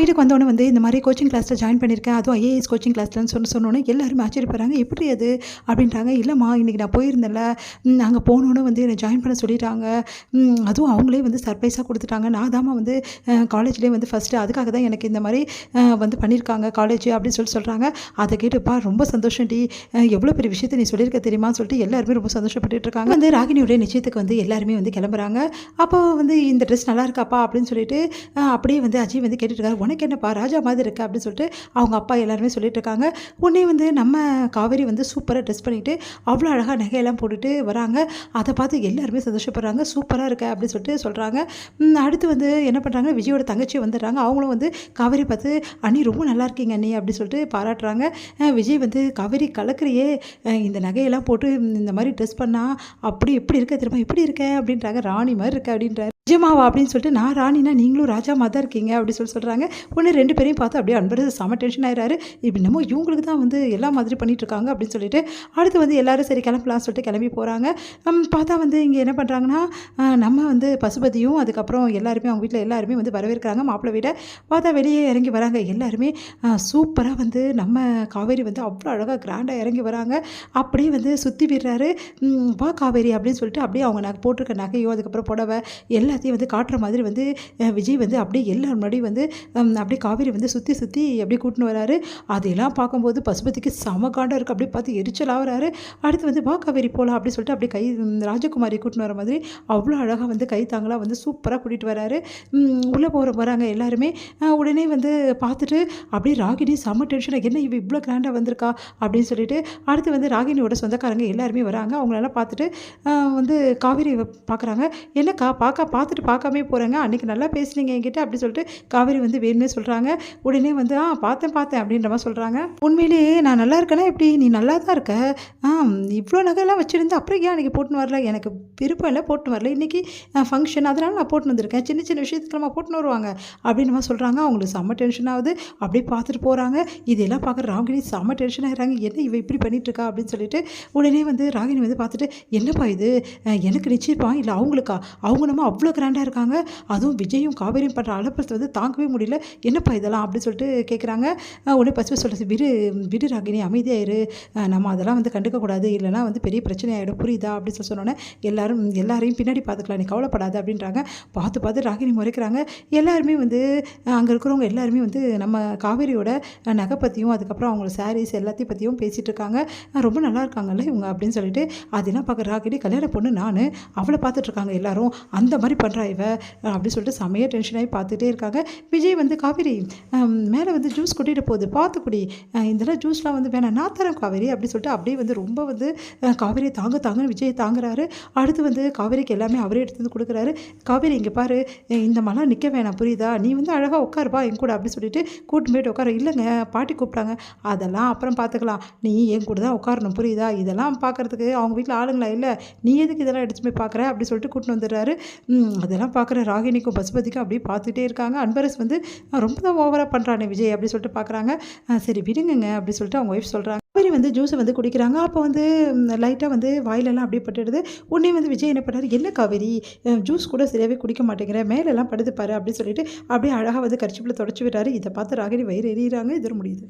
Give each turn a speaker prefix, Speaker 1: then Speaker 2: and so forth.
Speaker 1: வீட்டுக்கு வந்தோடனே வந்து இந்த மாதிரி கோச்சிங் கிளாஸில் ஜாயின் பண்ணியிருக்கேன், அதுவும் ஐஏஎஸ் கோச்சிங் கிளாஸ்லன்னு சொன்னோன்னே எல்லாருமே ஆச்சரியப்படுறாங்க. எப்படி அது அப்படின்றாங்க. இல்லைம்மா இன்றைக்கி நான் போயிருந்தேன்ல, அங்கே போனோன்னே வந்து என்னை ஜாயின் பண்ண சொல்லிட்டாங்க. அதுவும் அவங்களே வந்து சர்ப்ரைஸாக கொடுத்துட்டாங்க. நான் தாம்மா வந்து காலேஜ்லேயே வந்து ஃபஸ்ட்டு, அதுக்காக தான் எனக்கு இந்த மாதிரி வந்து பண்ணியிருக்காங்க காலேஜ் அப்படின்னு சொல்கிறாங்க. அதை கேட்டுப்பா ரொம்ப சந்தோஷம் டி, எவ்வளோ பெரிய விஷயத்தை நீ சொல்லியிருக்க தெரியுமான்னு சொல்லிட்டு எல்லாருமே ரொம்ப சந்தோஷப்பட்டுட்டு இருக்காங்க. வந்து ராகினியோட நிச்சயத்துக்கு வந்து எல்லாருமே வந்து கிளம்புறாங்க. அப்போ வந்து இந்த ட்ரெஸ் நல்லா இருக்காப்பா அப்படின்னு சொல்லிட்டு அப்படியே வந்து அஜய் வந்து கேட்டுட்டு இருக்காரு. உனக்கு என்னப்பா ராஜா மாதிரி இருக்கா அப்படின்னு சொல்லிட்டு அவங்க அப்பா எல்லாருமே சொல்லிட்டு இருக்காங்க. உடனே வந்து நம்ம காவேரி வந்து சூப்பராக ட்ரெஸ் பண்ணிட்டு அவ்வளோ அழகாக நகையெல்லாம் போட்டுட்டு வராங்க. அதை பார்த்து எல்லாருமே சந்தோஷப்படுறாங்க. சூப்பராக இருக்க அப்படின்னு சொல்லிட்டு சொல்கிறாங்க. அடுத்து வந்து என்ன பண்ணுறாங்க, விஜயோட தங்கச்சி வந்துடுறாங்க. அவங்களும் வந்து காவேரி பார்த்து அண்ணி ரொம்ப நல்லா இருக்கீங்க அண்ணி அப்படின்னு சொல்லிட்டு பாராட்டுறாங்க. விஜய் வந்து காவேரி கலக்கிறியே, இந்த நகையெல்லாம் போட்டு இந்த மாதிரி ட்ரெஸ் பண்ணால் அப்படி எப்படி இருக்க தெரியுமா, எப்படி இருக்கேன் அப்படின்றாங்க. ராணி மாதிரி இருக்க அப்படின்றாரு. நிஜமாவா அப்படின்னு சொல்லிட்டு, நான் ராணினா நீங்களும் ராஜா மாதிரி தான் இருக்கீங்க அப்படி சொல்கிறாங்க. ஒன்று 2 பேரையும் பார்த்து அப்படியே அன்பர் செம டென்ஷன் ஆயிடுறாரு. இப்படி நம்ம இவங்களுக்கு தான் வந்து எல்லா மாதிரி பண்ணிட்டு இருக்காங்க அப்படின்னு சொல்லிட்டு அடுத்து வந்து எல்லாரும் சரி கிளம்பலாம் சொல்லிட்டு கிளம்பி போகிறாங்க. பார்த்தா வந்து இங்கே என்ன பண்ணுறாங்கன்னா, நம்ம வந்து பசுபதியும் அதுக்கப்புறம் எல்லாருமே அவங்க வீட்டில் எல்லாருமே வந்து வரவேற்கிறாங்க. மாப்பிள்ளை வீட பார்த்தா வெளியே இறங்கி வராங்க. எல்லாருமே சூப்பராக வந்து நம்ம காவேரி வந்து அவ்வளோ அழகாக கிராண்டாக இறங்கி வராங்க. அப்படியே வந்து சுற்றி விடுறாரு. வா காவேரி அப்படின்னு சொல்லிட்டு அப்படியே அவங்க போட்டிருக்க நகையோ அதுக்கப்புறம் புடவை எல்லாத்தையும் வந்து காட்டுற மாதிரி வந்து விஜய் வந்து அப்படியே எல்லாரும் முன்னாடியும் வந்து அப்படியே காவேரி வந்து சுற்றி சுற்றி அப்படியே கூட்டின்னு வராரு. அதெல்லாம் பார்க்கும்போது பசுபதிக்கு செம காண்டாக இருக்குது. அப்படியே பார்த்து எரிச்சலாகிறாரு. அடுத்து வந்து வா காவேரி போகலாம் அப்படின்னு சொல்லிட்டு அப்படியே கை ராஜகுமாரி கூட்டின்னு வர மாதிரி அவ்வளோ அழகாக வந்து கை தாங்களாக வந்து சூப்பராக கூட்டிகிட்டு வராரு. உள்ளே வராங்க எல்லாருமே. உடனே வந்து பார்த்துட்டு அப்படியே ராகினி செம டென்ஷனாக, என்ன இவ இவ்வளோ கிராண்டாக வந்திருக்கா அப்படின்னு சொல்லிட்டு அடுத்து வந்து ராகினியோட சொந்தக்காரங்க எல்லாருமே வராங்க. அவங்களெல்லாம் பார்த்துட்டு வந்து காவேரி பார்க்குறாங்க. என்னக்கா பார்த்துட்டு பார்க்காமே போகிறாங்க, அன்றைக்கி நல்லா பேசுனீங்க என்கிட்ட அப்படி சொல்லிட்டு காவேரி வந்து வேணுமே சொல்கிறாங்க. உடனே வந்து பார்த்தேன் அப்படின்ற மாதிரி சொல்கிறாங்க. உண்மையிலேயே நான் நல்லா இருக்கேன்னா எப்படி, நீ நல்லா தான் இருக்க, இவ்வளோ நகையெல்லாம் வச்சுருந்து அப்புறம் ஏன் அன்றைக்கி போட்டுன்னு வரல, எனக்கு விருப்பம் இல்லை போட்டுன்னு வரல, இன்றைக்கி ஃபங்க்ஷன் அதனால் நான் போட்டுன்னு வந்திருக்கேன், சின்ன சின்ன விஷயத்துக்கு நம்ம போட்டுன்னு வருவாங்க அப்படின்னு மாதிரி சொல்கிறாங்க. அவங்களுக்கு செம்ம டென்ஷன் ஆகுது. அப்படியே பார்த்துட்டு போகிறாங்க. இதெல்லாம் பார்க்குற ராகினி செம்ம டென்ஷன் ஆகிறாங்க. என்ன இவ இப்படி பண்ணிகிட்ருக்கா அப்படின்னு சொல்லிட்டு உடனே வந்து ராகினி வந்து பார்த்துட்டு, என்னப்பா இது, எனக்கு நிச்சயப்பா இல்லை அவங்களுக்கா, அவங்க நம்ம அவ்வளோ கிராண்டாக இருக்காங்க, அதுவும் விஜயும் காவேரியும் பண்ணுற அலப்பலத்தை வந்து தாங்கவே முடியல, என்னப்பா இதெல்லாம் அப்படின்னு சொல்லிட்டு கேட்குறாங்க. உடனே பசுவை சொல்கிறது, விடு ராகினி அமைதியாயிரு, நம்ம அதெல்லாம் வந்து கண்டுக்கக்கூடாது, இல்லைனா வந்து பெரிய பிரச்சனை ஆகிடும் புரியுதா அப்படின்னு சொன்னோன்னே எல்லாரையும் பின்னாடி பார்த்துக்கலாம், நீ கவலைப்படாது அப்படின்றாங்க. பார்த்து ராகினி முறைக்கிறாங்க. எல்லாருமே வந்து அங்கே இருக்கிறவங்க எல்லாருமே வந்து நம்ம காவேரியோட நகை பற்றியும் அதுக்கப்புறம் அவங்களோட சாரீஸ் எல்லாத்தையும் பற்றியும் பேசிகிட்டு இருக்காங்க. ரொம்ப நல்லா இருக்காங்கல்ல இவங்க அப்படின்னு சொல்லிட்டு அதெல்லாம் பார்க்குற ராகினி, கல்யாண பொண்ணு நான், அவளை பார்த்துட்ருக்காங்க எல்லாரும், அந்த மாதிரி பண்ணுறா இவ அப்படின்னு சொல்லிட்டு செமையாக டென்ஷன் ஆகி பார்த்துட்டே இருக்காங்க. விஜய் வந்து காவேரி மேலே வந்து ஜூஸ் கொட்டிட்டு போகுது பார்த்து குடி, இதெல்லாம் ஜூஸ்லாம் வந்து வேணாம் நான் தரேன் காவேரி அப்படின்னு சொல்லிட்டு அப்படியே வந்து ரொம்ப வந்து காவேரியை தாங்கன்னு விஜய் தாங்குறாரு. அடுத்து வந்து காவேரிக்கு எல்லாமே அவரே எடுத்து வந்து கொடுக்குறாரு. காவேரி இங்கே பாரு, இந்த மாதிரிலாம் நிற்க வேணாம் புரியுதா, நீ வந்து அழகாக உட்காருப்பா என் கூட அப்படின்னு சொல்லிட்டு கூட்டு போயிட்டு உட்கார. இல்லைங்க பாட்டி கூப்பிட்டாங்க, அதெல்லாம் அப்புறம் பார்த்துக்கலாம், நீ என் கூட தான் உட்காரணும் புரியுதா, இதெல்லாம் பார்க்குறதுக்கு அவங்க வீட்டில் ஆளுங்களா இல்லை, நீ எதுக்கு இதெல்லாம் எடுத்து போய் பார்க்குற அப்படி சொல்லிட்டு கூட்டின்னு வந்துடுறாரு. அதெல்லாம் பார்க்குற ராகினிக்கும் பசுபதிக்கும் அப்படியே பார்த்துட்டே இருக்காங்க. அன்பரஸ் வந்து ரொம்ப தான் ஓவராக பண்ணுறானே விஜய் அப்படி சொல்லிட்டு பார்க்குறாங்க. சரி விடுங்க அப்படி சொல்லிட்டு அவங்க ஒய்ஃப் சொல்கிறாங்க. காவேரி வந்து ஜூஸை வந்து குடிக்கிறாங்க. அப்போ வந்து லைட்டாக வந்து வாயிலெல்லாம் அப்படியே பட்டுடுது. உடனே வந்து விஜய் என்ன பண்ணார், என்ன காவேரி ஜூஸ் கூட சரியாகவே குடிக்க மாட்டேங்கிற, மேலெல்லாம் படுது பாரு அப்படின்னு சொல்லிட்டு அப்படியே அழகாக வந்து கர்ச்சிப்பில் தொடச்சி விடுறாரு. இதை பார்த்து ராகினி வயிறு எறிகிறாங்க. இது முடியுது.